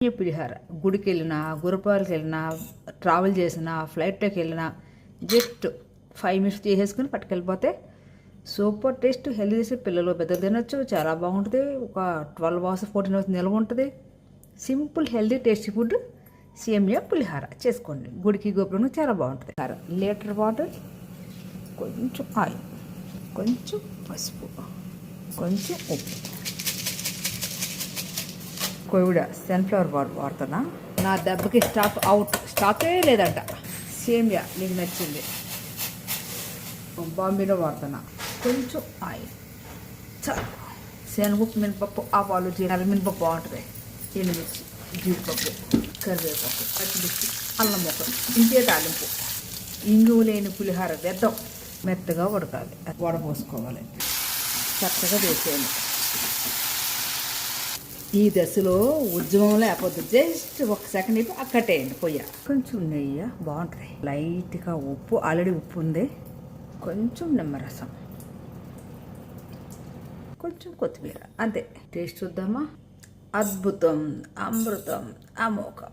ఈ పులిహార గుడికి వెళ్ళినా, గురుపాలకి వెళ్ళినా, ట్రావెల్ చేసినా, ఫ్లైట్లోకి వెళ్ళినా జస్ట్ 5 మినిట్స్ చేసేసుకుని పట్టుకెళ్ళిపోతే సూపర్ టేస్ట్, హెల్తీ చేసి పిల్లలు పెద్దలు తినొచ్చు. చాలా బాగుంటుంది. ఒక 12 అవర్స్ 14 అవర్స్ నిల్వ ఉంటుంది. సింపుల్ హెల్తీ టేస్టీ ఫుడ్ సేమియా పులిహార చేసుకోండి. గుడికి గోపురం చాలా బాగుంటుంది. లీటర్ వాటర్, కొంచెం ఆయిల్, కొంచెం పసుపు, కొంచెం ఉప్పు. కోవిడ సన్ఫ్లవర్ వాడుతున్నా. నా దెబ్బకి స్టాకే లేదంట. సేమియా నీకు నచ్చింది. బాంబేలో వాడుతున్నా. కొంచెం ఆయిల్, చాలా శనగపప్పు, మినపప్పు, ఆవాలు, జీరాలు, మినపప్పు బాగుంటుంది. ఎండుమిర్చి, జీడిపప్పు, కరివేపప్పు, పచ్చిమిర్చి, అల్లం ముక్క, ఇంకే తాలింపు. ఇంగువ లేని పులిహార వెద్దం. మెత్తగా ఉడకాలి, వడపోసుకోవాలి. చక్కగా వేసేయండి. ఈ దశలో ఉద్యమం లేకపోతే జస్ట్ 1 సెకండ్ అయిపోయి అక్కటేయండి పొయ్య. కొంచెం నెయ్యి బాగుంటుంది. లైట్గా ఉప్పు, ఆల్రెడీ ఉప్పు ఉంది. కొంచెం నిమ్మరసం, కొంచెం కొత్తిమీర, అంతే. టేస్ట్ చూద్దామా? అద్భుతం, అమృతం, అమోఘం.